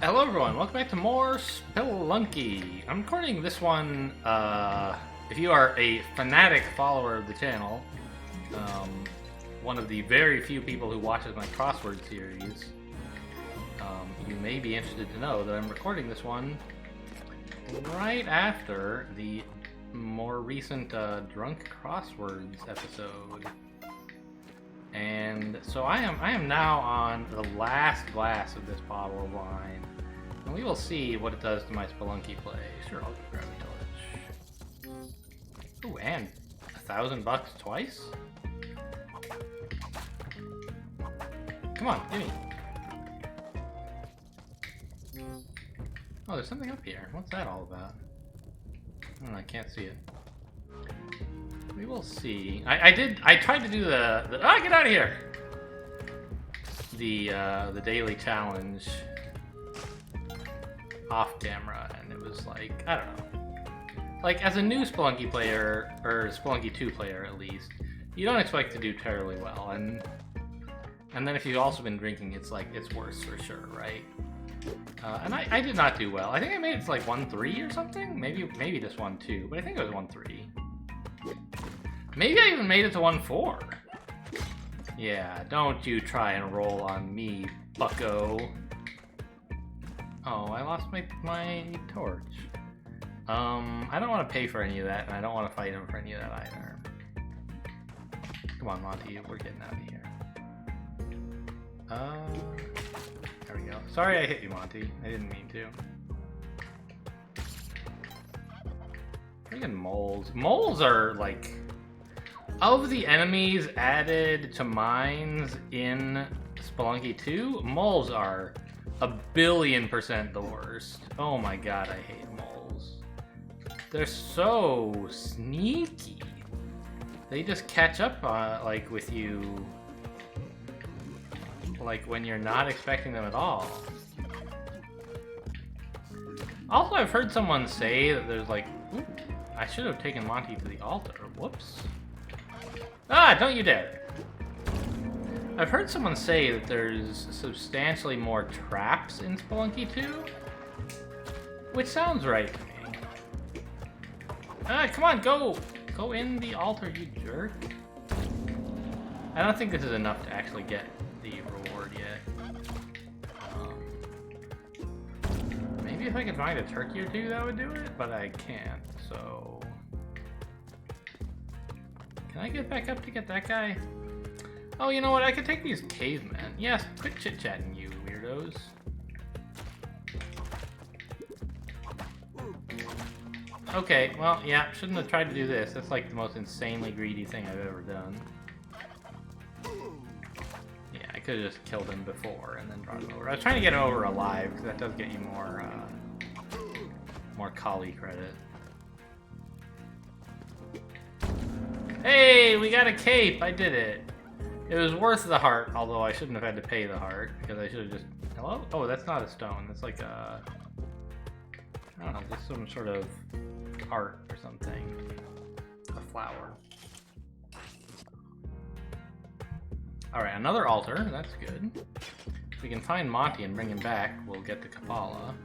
Hello everyone, welcome back to more Spelunky. I'm recording this one, if you are a fanatic follower of the channel, one of the very few people who watches my crossword series, you may be interested to know that I'm recording this one right after the more recent Drunk Crosswords episode. And so I am now on the last glass of this bottle of wine, and we will see what it does to my Spelunky play. Sure, I'll grab a torch. Ooh, and $1,000 twice? Come on, gimme. Oh, there's something up here. What's that all about? I can't see it. We will see. I tried to do the get out of here! The daily challenge off camera, and it was like, I don't know. Like, as a new Spelunky player, or Spelunky 2 player at least, you don't expect to do terribly well, and then if you've also been drinking, it's like, it's worse for sure, right? And I did not do well. I think I made it to like 1-3 or something? Maybe just 1-2, but I think it was 1-3. Maybe I even made it to 1-4. Yeah, don't you try and roll on me, bucko. Oh, I lost my torch. I don't want to pay for any of that, and I don't want to fight him for any of that either. Come on, Monty, we're getting out of here. There we go. Sorry I hit you, Monty. I didn't mean to. Freaking moles. Moles are, like... Of the enemies added to mines in Spelunky 2, moles are 1,000,000,000% the worst. Oh my god, I hate moles. They're so sneaky. They just catch up, like, with you, like, when you're not expecting them at all. Also, I've heard someone say that there's, like, ooh, I should have taken Monty to the altar. Whoops. Ah, don't you dare. I've heard someone say that there's substantially more traps in Spelunky 2, which sounds right to me. Ah, come on, go in the altar, you jerk. I don't think this is enough to actually get the reward yet. Maybe if I could find a turkey or two, that would do it, but I can't, so... Can I get back up to get that guy? Oh, you know what? I could take these cavemen. Yes, quit chit-chatting, you weirdos. Okay, well, yeah, shouldn't have tried to do this. That's like the most insanely greedy thing I've ever done. Yeah, I could have just killed him before and then brought him over. I was trying to get him over alive, because that does get you more collie credit. Hey, we got a cape! I did it! It was worth the heart, although I shouldn't have had to pay the heart, because I should have just... Hello? Oh, that's not a stone. That's like a... I don't know, just some sort of art or something. A flower. Alright, another altar. That's good. If we can find Monty and bring him back, we'll get the Kapala.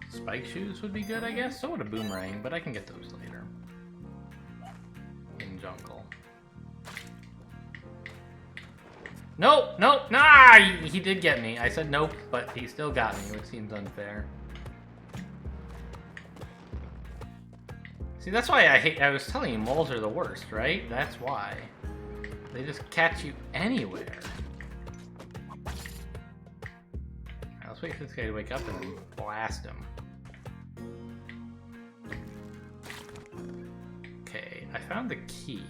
Spike shoes would be good, I guess. So would a boomerang, but I can get those later. In jungle. Nope, nope, nah! He did get me. I said nope, but he still got me, which seems unfair. See, that's why I was telling you, moles are the worst, right? That's why. They just catch you anywhere. Alright, let's wait for this guy to wake up and then blast him. Okay, I found the key.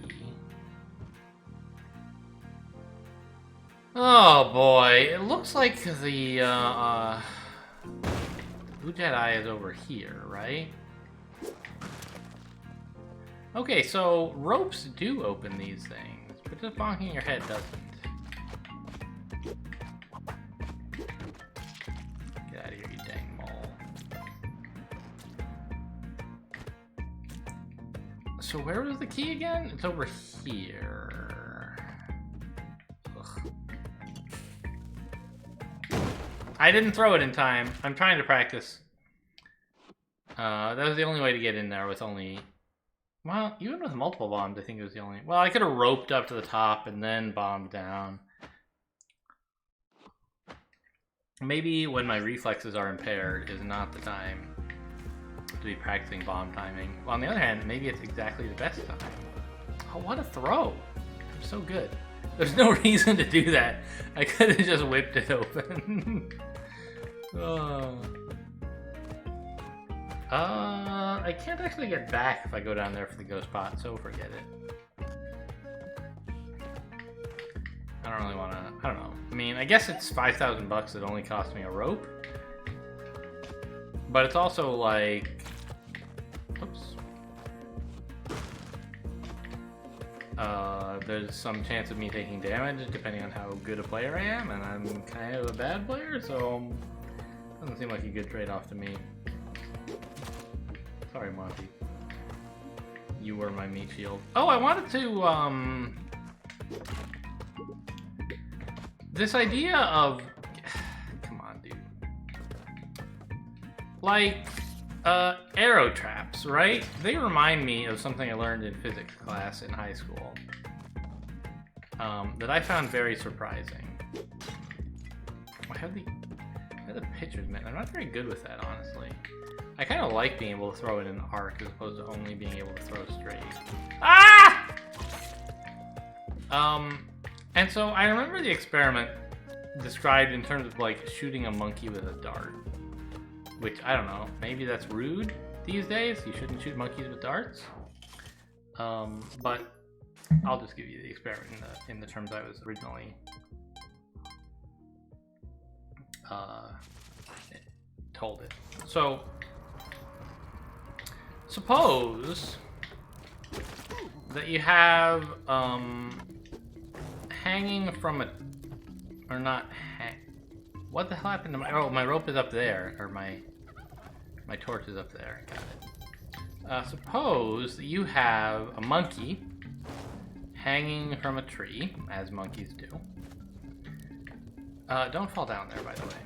Oh boy, it looks like the Blue Jedi is over here, right? Okay, so ropes do open these things, but just bonking your head doesn't. Get out of here, you dang mole. So where was the key again? It's over here. Ugh. I didn't throw it in time. I'm trying to practice. That was the only way to get in there with only... Well, even with multiple bombs, I think it was the only... Well, I could have roped up to the top and then bombed down. Maybe when my reflexes are impaired is not the time to be practicing bomb timing. Well, on the other hand, maybe it's exactly the best time. Oh, what a throw! I'm so good. There's no reason to do that. I could have just whipped it open. Oh. I can't actually get back if I go down there for the ghost pot, so forget it. I don't really want to... I don't know. I mean, I guess it's 5,000 bucks that only cost me a rope. But it's also like... Oops. There's some chance of me taking damage depending on how good a player I am, and I'm kind of a bad player, so... Doesn't seem like a good trade-off to me. Sorry, Monty. You were my meat shield. Oh, I wanted to, this idea of... Come on, dude. Like, arrow traps, right? They remind me of something I learned in physics class in high school. That I found very surprising. I have the pictures, man. I'm not very good with that, honestly. I kind of like being able to throw it in an arc as opposed to only being able to throw straight. Ah! And so I remember the experiment described in terms of like shooting a monkey with a dart. Which, I don't know, maybe that's rude these days. You shouldn't shoot monkeys with darts. But I'll just give you the experiment in the terms I was originally told it. So, suppose that you have hanging from a, or not hang. What the hell happened to my? Oh, my rope is up there, or my torch is up there. Got it. Suppose that you have a monkey hanging from a tree, as monkeys do. Don't fall down there, by the way.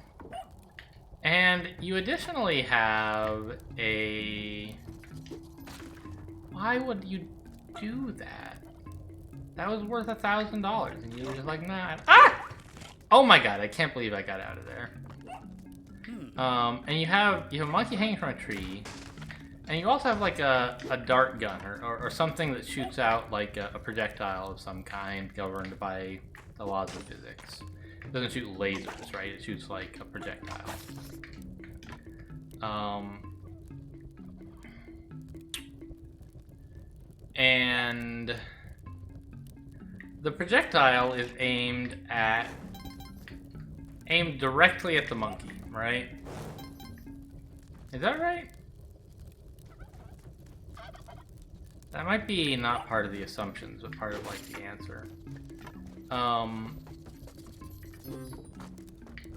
And you additionally have a... Why would you do that? That was worth $1,000, and you were just like, nah. Ah! Oh my god, I can't believe I got out of there. And you have a monkey hanging from a tree, and you also have like a dart gun or something that shoots out like a projectile of some kind governed by the laws of physics. It doesn't shoot lasers, right? It shoots like a projectile. And the projectile is aimed directly at the monkey, right? Is that right? That might be not part of the assumptions, but part of like the answer.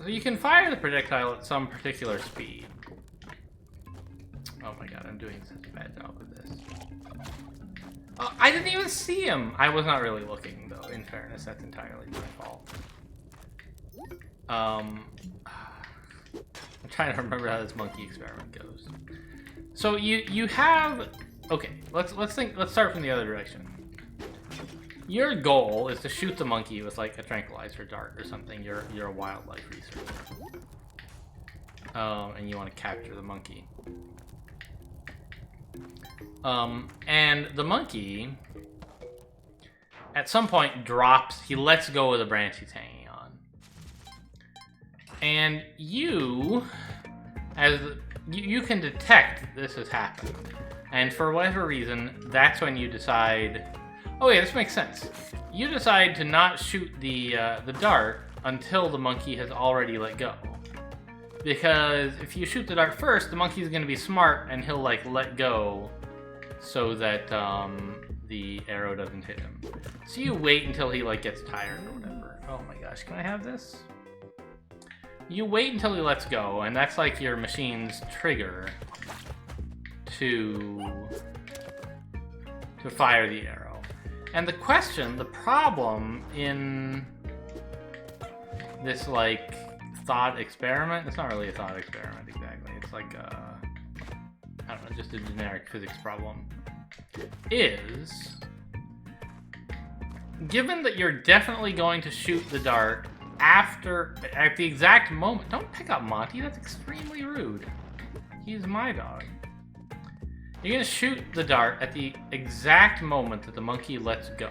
So you can fire the projectile at some particular speed. Oh my god, I'm doing such a bad job with this. Oh, I didn't even see him! I was not really looking, though, in fairness. That's entirely my fault. I'm trying to remember how this monkey experiment goes. So you have... Okay, let's start from the other direction. Your goal is to shoot the monkey with like a tranquilizer dart or something. You're a wildlife researcher. And you want to capture the monkey. And the monkey at some point drops, he lets go of the branch he's hanging on. And you can detect this has happened. And for whatever reason, that's when you decide, oh yeah, this makes sense. You decide to not shoot the dart until the monkey has already let go. Because if you shoot the dart first, the monkey's gonna be smart and he'll like let go so that the arrow doesn't hit him. So you wait until he like gets tired or whatever. Oh my gosh, can I have this? You wait until he lets go, and that's like your machine's trigger to to fire the arrow. And the problem in this, like, thought experiment, it's not really a thought experiment exactly, it's like a, I don't know, just a generic physics problem, is, given that you're definitely going to shoot the dart at the exact moment, don't pick up Monty, that's extremely rude. He's my dog. You're gonna shoot the dart at the exact moment that the monkey lets go.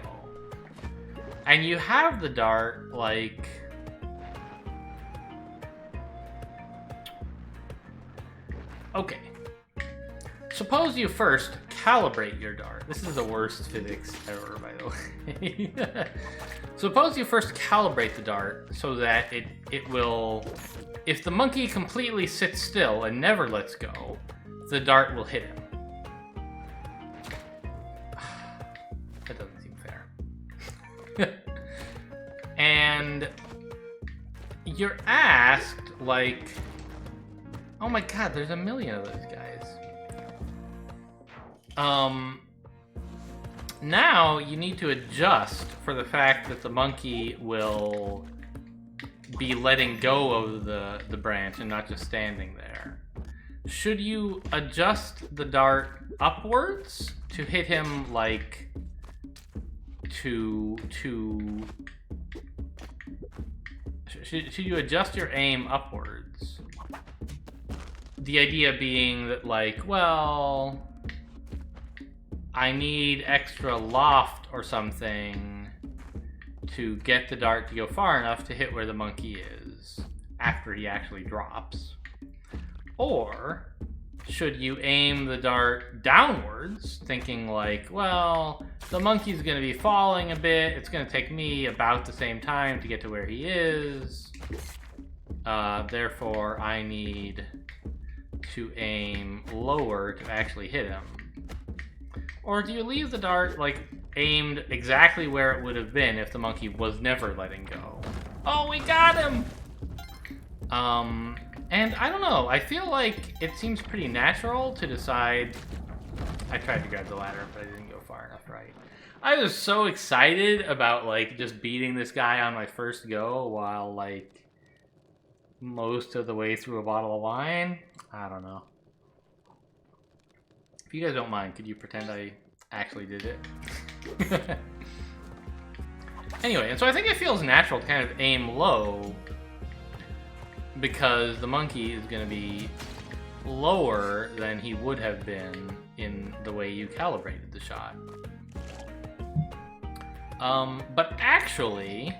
And you have the dart, like... Okay. Suppose you first calibrate your dart. This is the worst physics ever, by the way. Suppose you first calibrate the dart so that it will... If the monkey completely sits still and never lets go, the dart will hit him. That doesn't seem fair. And you're asked, like... Oh my god, there's a million of those guys. Now you need to adjust for the fact that the monkey will be letting go of the branch and not just standing there. Should you adjust the dart upwards to hit him, like, should you adjust your aim upwards? The idea being that, like, well, I need extra loft or something to get the dart to go far enough to hit where the monkey is after he actually drops. Or should you aim the dart downwards, thinking like, well, the monkey's going to be falling a bit, it's going to take me about the same time to get to where he is, therefore I need to aim lower to actually hit him? Or do you leave the dart, like, aimed exactly where it would have been if the monkey was never letting go? Oh, we got him! And I don't know, I feel like it seems pretty natural to decide... I tried to grab the ladder, but I didn't go far enough, right? I was so excited about, like, just beating this guy on my first go while, like, most of the way through a bottle of wine. I don't know. If you guys don't mind, could you pretend I actually did it? Anyway, and so I think it feels natural to kind of aim low because the monkey is going to be lower than he would have been in the way you calibrated the shot. But actually,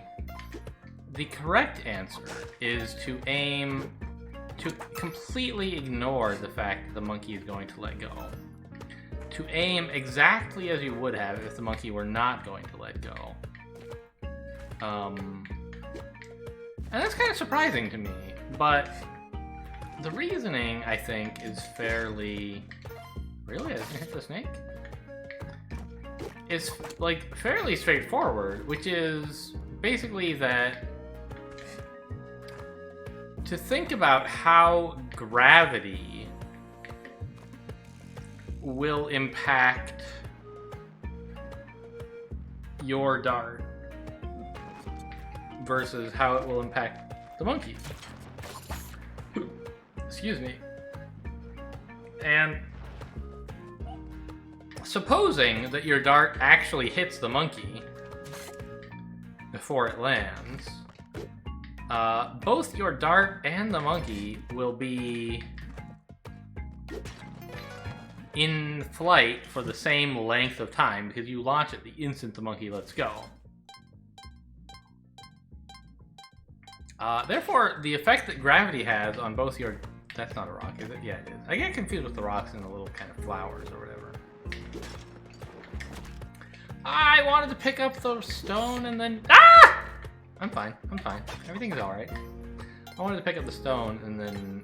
the correct answer is to aim to completely ignore the fact that the monkey is going to let go. To aim exactly as you would have if the monkey were not going to let go. And that's kind of surprising to me, but the reasoning, I think, is fairly... Really? I didn't hit the snake? It's, like, fairly straightforward, which is basically that to think about how gravity will impact your dart versus how it will impact the monkey. Excuse me. And supposing that your dart actually hits the monkey before it lands, both your dart and the monkey will be in flight for the same length of time because you launch it the instant the monkey lets go. Therefore, the effect that gravity has on both your... That's not a rock, is it? Yeah, it is. I get confused with the rocks and the little kind of flowers or whatever. I wanted to pick up the stone and then... Ah! I'm fine. I'm fine. Everything's alright. I wanted to pick up the stone and then,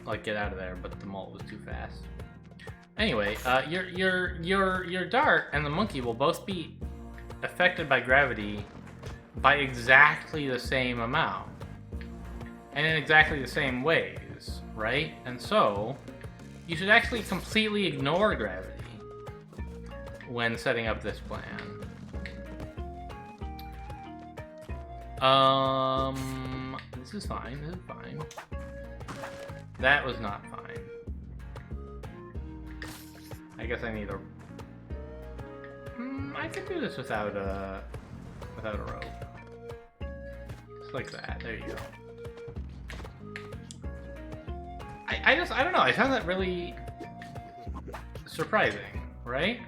like, get out of there, but the mole was too fast. Anyway, your dart and the monkey will both be affected by gravity by exactly the same amount. And in exactly the same ways, right? And so, you should actually completely ignore gravity when setting up this plan. This is fine. This is fine. That was not fine. I guess I need a... I could do this without a rope. Just like that. There you go. I don't know. I found that really surprising, right?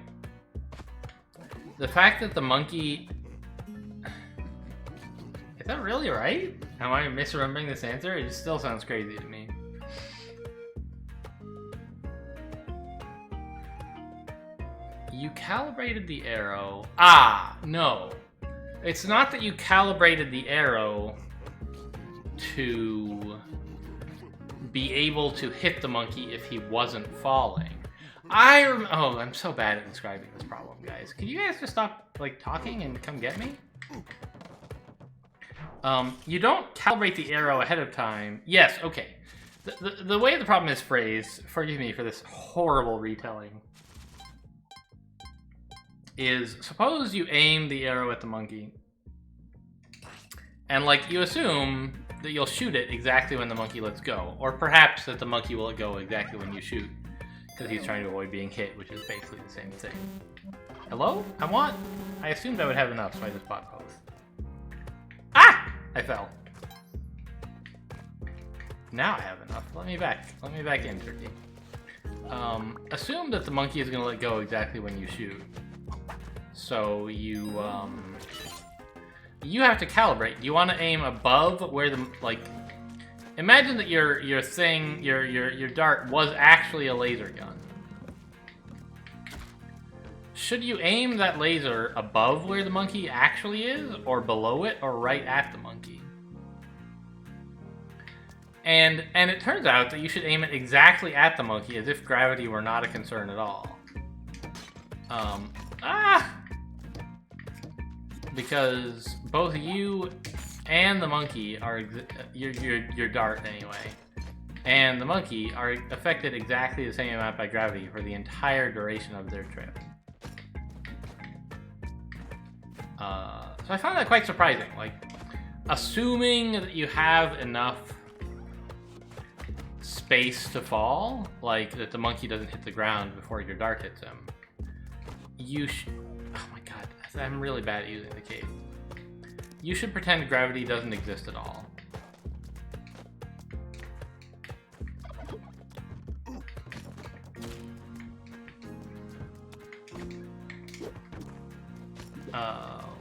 The fact that the monkey... Is that really right? Am I misremembering this answer? It still sounds crazy to me. You calibrated the arrow. Ah, no. It's not that you calibrated the arrow to be able to hit the monkey if he wasn't falling. Oh, I'm so bad at describing this problem, guys. Can you guys just stop, like, talking and come get me? You don't calibrate the arrow ahead of time. Yes, okay. The way the problem is phrased, forgive me for this horrible retelling, is suppose you aim the arrow at the monkey, and, like, you assume that you'll shoot it exactly when the monkey lets go, or perhaps that the monkey will let go exactly when you shoot, because he's trying to avoid being hit, which is basically the same thing. Hello? I assumed I would have enough, so I just bought both. Ah! I fell. Now I have enough. Let me back in, Turkey. Assume that the monkey is going to let go exactly when you shoot. So you have to calibrate. Do you want to aim above where the, like, imagine that your dart was actually a laser gun. Should you aim that laser above where the monkey actually is, or below it, or right at the monkey? And it turns out that you should aim it exactly at the monkey, as if gravity were not a concern at all. Because both you and the monkey are your dart anyway, and the monkey are affected exactly the same amount by gravity for the entire duration of their trip. So I found that quite surprising. Like, assuming that you have enough space to fall, like that the monkey doesn't hit the ground before your dart hits him, you should... Oh my god, I'm really bad at using the cape. You should pretend gravity doesn't exist at all.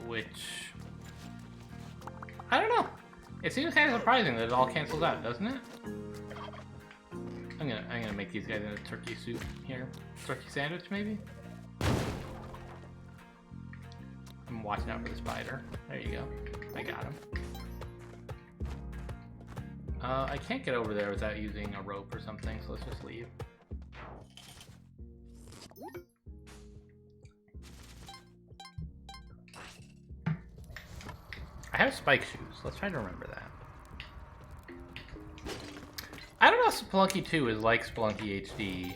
Which... I don't know. It seems kind of surprising that it all cancels out, doesn't it? I'm gonna make these guys in a turkey soup here. Turkey sandwich, maybe? I'm watching out for the spider. There you go. I got him. I can't get over there without using a rope or something, so let's just leave. I have spike shoes. Let's try to remember that. I don't know if Spelunky 2 is like Spelunky HD.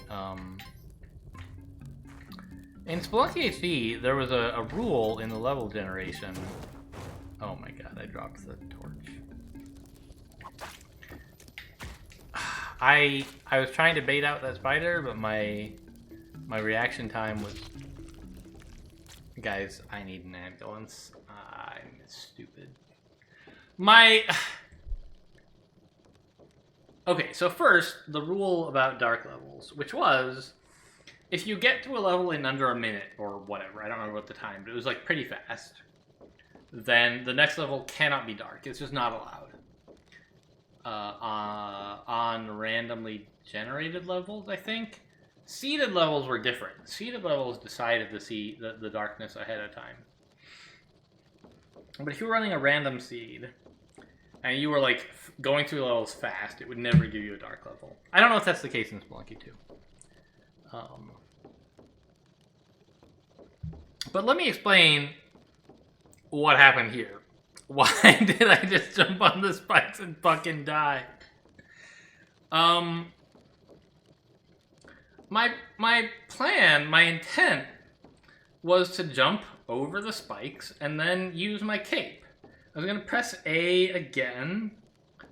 In Spelunky HD, there was a rule in the level generation. Oh my god, I dropped the torch. I was trying to bait out that spider, but my reaction time was... Guys, I need an ambulance. I'm stupid. Okay, so first, the rule about dark levels, which was, if you get to a level in under a minute, or whatever, I don't remember what the time, but it was like pretty fast, then the next level cannot be dark. It's just not allowed. On randomly generated levels, I think. Seeded levels were different. Seeded levels decided the darkness ahead of time. But if you were running a random seed, and you were like going through levels fast, it would never give you a dark level. I don't know if that's the case in Spelunky 2. But let me explain what happened here. Why did I just jump on the spikes and fucking die? My plan, my intent was to jump over the spikes and then use my cape. I was going to press A again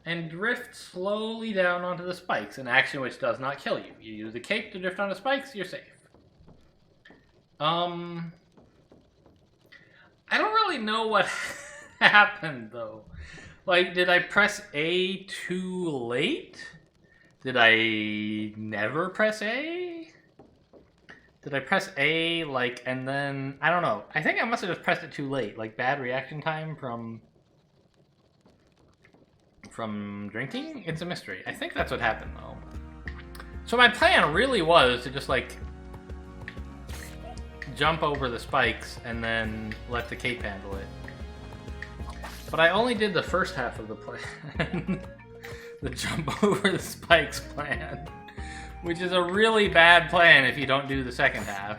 and drift slowly down onto the spikes, an action which does not kill you. You use the cape to drift onto spikes, you're safe. I don't really know what happened, though. Like, did I press A too late? Did I never press A? Did I press A, like, and then... I don't know. I think I must have just pressed it too late. Like, bad reaction time from drinking? It's a mystery. I think that's what happened, though. So my plan really was to just, like, jump over the spikes and then let the cape handle it. But I only did the first half of the plan. The jump over the spikes plan. Which is a really bad plan if you don't do the second half.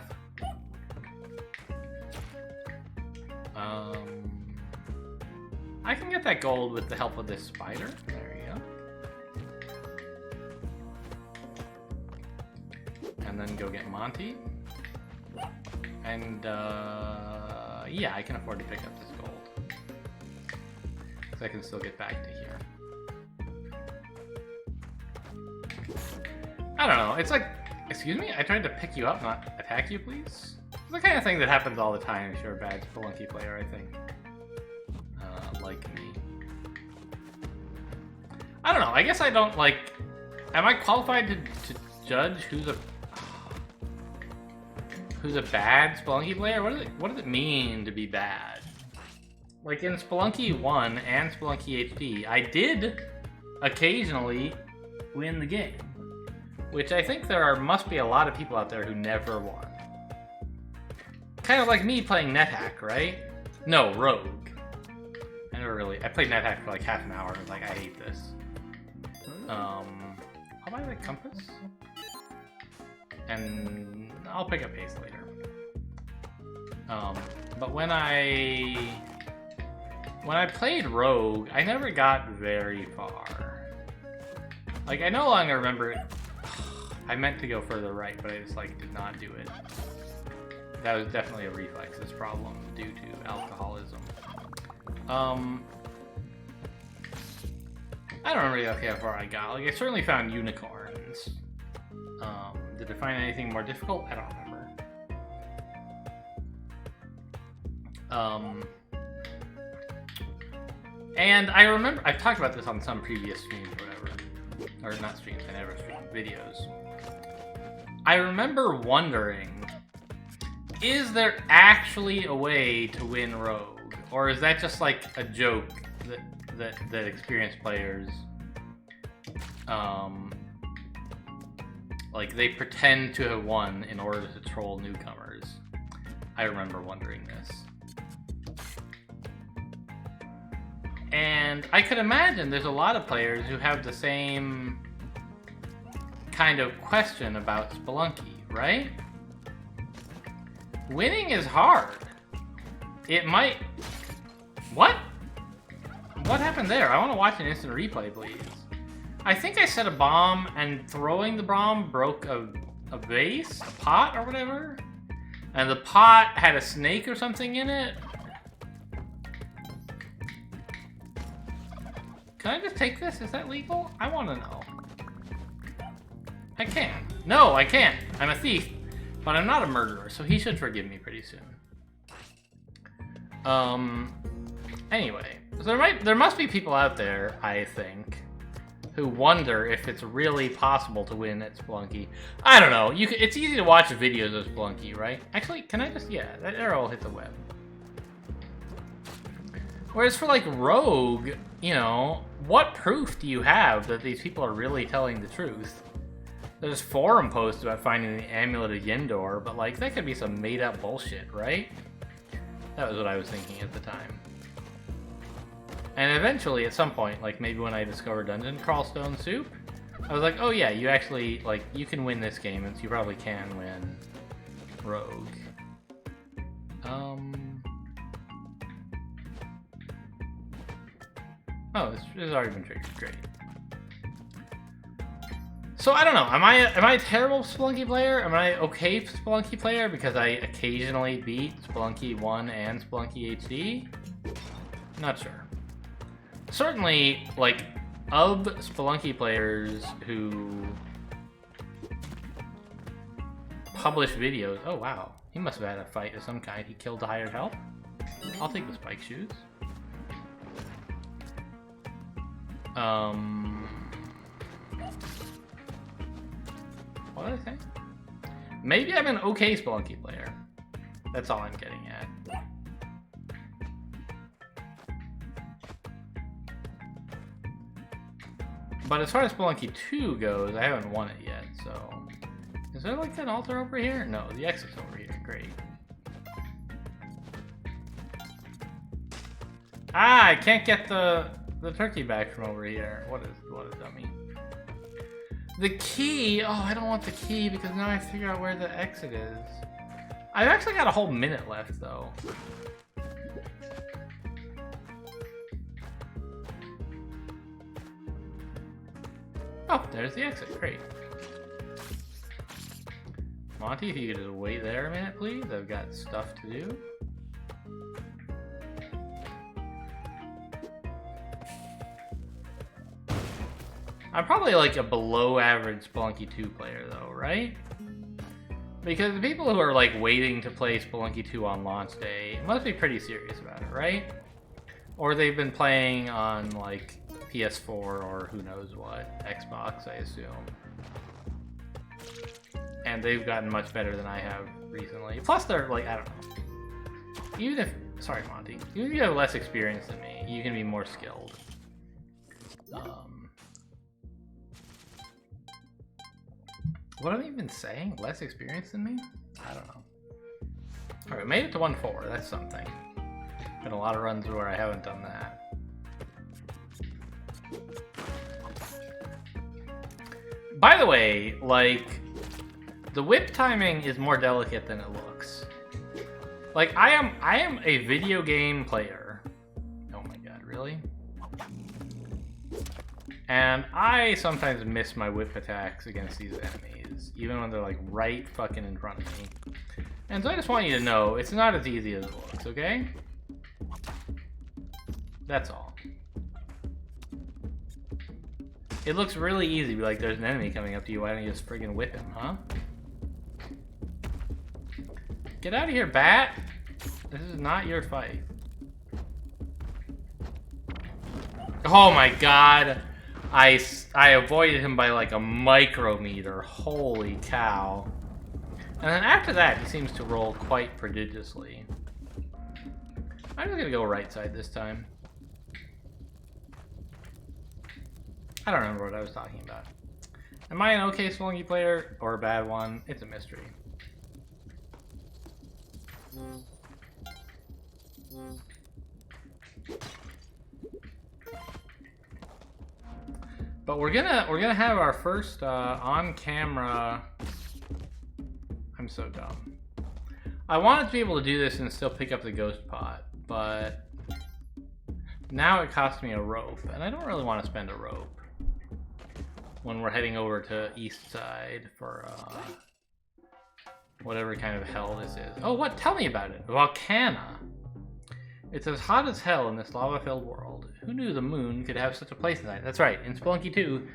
I can get that gold with the help of this spider. There you go. And then go get Monty. And, yeah, I can afford to pick up this gold. Because I can still get back to here. I don't know, it's like, excuse me? I tried to pick you up, not attack you, please? It's the kind of thing that happens all the time if you're a bad Spelunky player, I think. Like me. I don't know, I guess I don't, like... Am I qualified to judge who's a bad Spelunky player? What does it mean to be bad? Like in Spelunky 1 and Spelunky HD, I did occasionally win the game. Which I think must be a lot of people out there who never won. Kind of like me playing NetHack, right? No, Rogue. I played NetHack for like half an hour and was like, I hate this. I'll buy the compass. And I'll pick up Ace later. But when I played Rogue, I never got very far. Like, I no longer remember it. I meant to go further right, but I just, like, did not do it. That was definitely a reflexes problem due to alcoholism. I don't remember exactly how far I got. Like, I certainly found unicorns. Did I find anything more difficult? I don't remember. And I remember, I've talked about this on some previous streams or whatever. Or not streams, I never streamed, videos. I remember wondering, is there actually a way to win Rogue? Or is that just like a joke that experienced players, like they pretend to have won in order to troll newcomers? I remember wondering this. And I could imagine there's a lot of players who have the same kind of question about Spelunky, right? Winning is hard. It might... What? What happened there? I want to watch an instant replay, please. I think I set a bomb and throwing the bomb broke a vase? A pot or whatever? And the pot had a snake or something in it? Can I just take this? Is that legal? I want to know. I can. No, I can't. I'm a thief. But I'm not a murderer, so he should forgive me pretty soon. Anyway. So there must be people out there, I think, who wonder if it's really possible to win at Spelunky. I don't know. It's easy to watch videos of Spelunky, right? Actually, can I just... Yeah, that arrow will hit the web. Whereas for, like, Rogue, you know, what proof do you have that these people are really telling the truth? There's forum posts about finding the Amulet of Yendor, but, like, that could be some made-up bullshit, right? That was what I was thinking at the time. And eventually, at some point, like, maybe when I discovered Dungeon Crawlstone Soup, I was like, oh yeah, you actually, like, you can win this game, and you probably can win Rogue. Oh, this has already been triggered. Great. So I don't know. Am I a terrible Spelunky player? Am I okay Spelunky player because I occasionally beat Spelunky 1 and Spelunky HD? Not sure. Certainly, like, of Spelunky players who publish videos. Oh wow, he must have had a fight of some kind. He killed the hired help. I'll take the spike shoes. What did I say? Maybe I'm an okay Spelunky player. That's all I'm getting at. But as far as Spelunky 2 goes, I haven't won it yet, so... Is there like an altar over here? No, the exit's over here. Great. Ah, I can't get the turkey back from over here. What a dummy. The key! Oh, I don't want the key because now I figure out where the exit is. I've actually got a whole minute left, though. Oh, there's the exit. Great. Monty, if you could just wait there a minute, please. I've got stuff to do. I'm probably like a below average Spelunky 2 player though, right? Because the people who are like waiting to play Spelunky 2 on launch day must be pretty serious about it, right? Or they've been playing on like PS4 or who knows what, Xbox, I assume. And they've gotten much better than I have recently. Plus they're like, I don't know. Even if, sorry Monty, even if you have less experience than me, you can be more skilled. What have I even saying? Less experience than me? I don't know. Alright, made it to 1-4. That's something. Been a lot of runs where I haven't done that. By the way, like, the whip timing is more delicate than it looks. Like, I am a video game player. Oh my god, really? And I sometimes miss my whip attacks against these enemies, even when they're like right fucking in front of me. And so I just want you to know, it's not as easy as it looks, okay? That's all. It looks really easy, like there's an enemy coming up to you, why don't you just friggin' whip him, huh? Get out of here, bat! This is not your fight. Oh my god! I avoided him by like a micrometer. Holy cow. And then after that, he seems to roll quite prodigiously. I'm just gonna go right side this time. I don't remember what I was talking about. Am I an okay Spelunky player or a bad one? It's a mystery. But we're gonna have our first on-camera. I'm so dumb. I wanted to be able to do this and still pick up the ghost pot, but now it costs me a rope, and I don't really want to spend a rope when we're heading over to East Side for whatever kind of hell this is. Oh, what? Tell me about it. Volcana. It's as hot as hell in this lava-filled world. Who knew the moon could have such a place tonight? That's right, in Spelunky 2,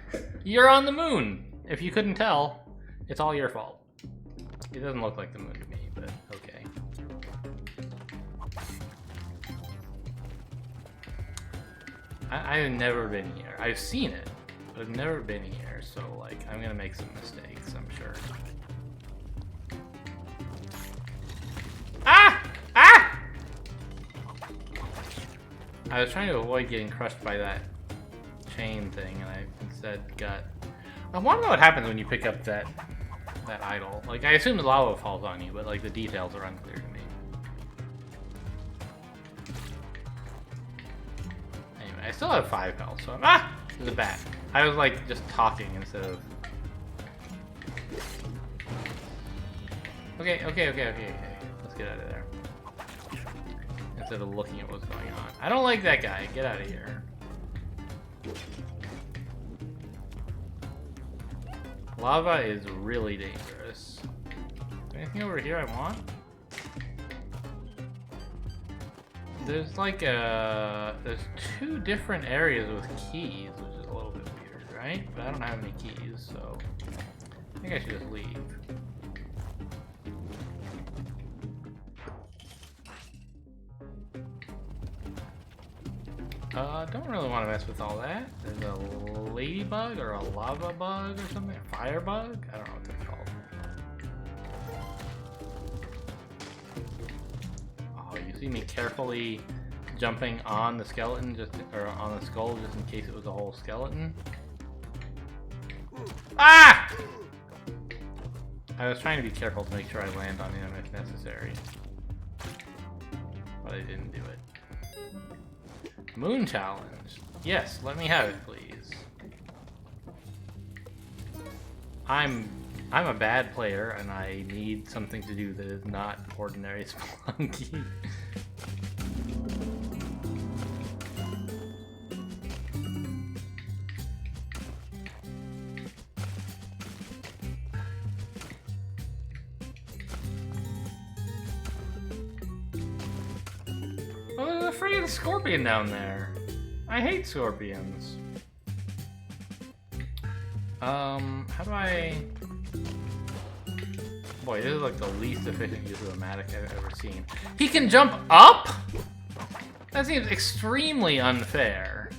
you're on the moon! If you couldn't tell, it's all your fault. It doesn't look like the moon to me, but okay. I've never been here. I've seen it, but I've never been here, so like, I'm gonna make some mistakes, I'm sure. Ah! Ah! I was trying to avoid getting crushed by that chain thing, and I instead got... I want to know what happens when you pick up that idol. Like, I assume the lava falls on you, but like the details are unclear to me. Anyway, I still have 5 health, so I'm... Ah! There's a bat. I was like just talking instead of... Okay. Let's get out of there. Instead of looking at what's going on. I don't like that guy. Get out of here. Lava is really dangerous. Anything over here I want? There's like there's 2 different areas with keys, which is a little bit weird, right? But I don't have any keys, so I think I should just leave. Don't really want to mess with all that. There's a ladybug or a lava bug or something, a fire bug? I don't know what they're called. Oh, you see me carefully jumping on the skeleton, or on the skull, just in case it was a whole skeleton. Ah! I was trying to be careful to make sure I land on him if necessary, but I didn't do it. Moon challenge. Yes, let me have it, please. I'm a bad player, and I need something to do that is not ordinary Spelunky. I was afraid of the scorpion down there. I hate scorpions. How do I... Boy, this is like the least efficient use of a Matic I've ever seen. He can jump up?! That seems extremely unfair.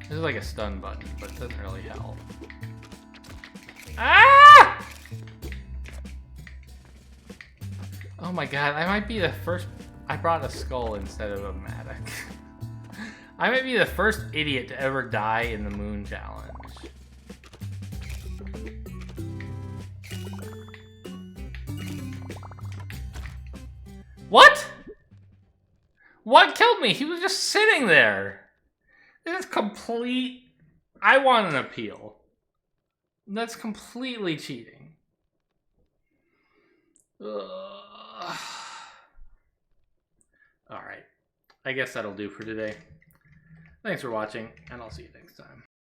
This is like a stun button, but it doesn't really help. Ah! Oh my god, I might be the first... I brought a skull instead of a Matic. I might be the first idiot to ever die in the Moon Challenge. What? What killed me? He was just sitting there. This is complete... I want an appeal. That's completely cheating. Ugh. Alright. I guess that'll do for today. Thanks for watching, and I'll see you next time.